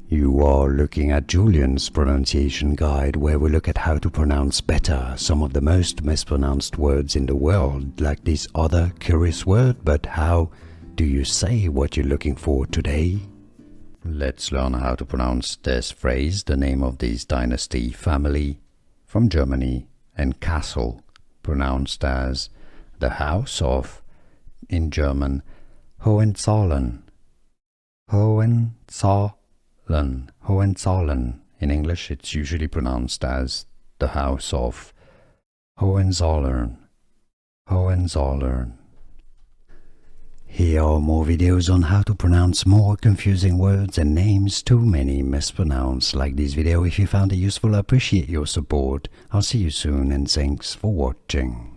You are looking at Julian's pronunciation guide, where we look at how to pronounce better some of the most mispronounced words in the world, like this other curious word. But how do you say what you're looking for today? Let's learn how to pronounce this phrase, the name of this dynasty family from Germany, and castle, pronounced as the house of, in German, Hohenzollern. Hohenzollern. In English, it's usually pronounced as the house of Hohenzollern. Here are more videos on how to pronounce more confusing words and names too many mispronounced. Like this video if you found it useful. I appreciate your support. I'll see you soon and thanks for watching.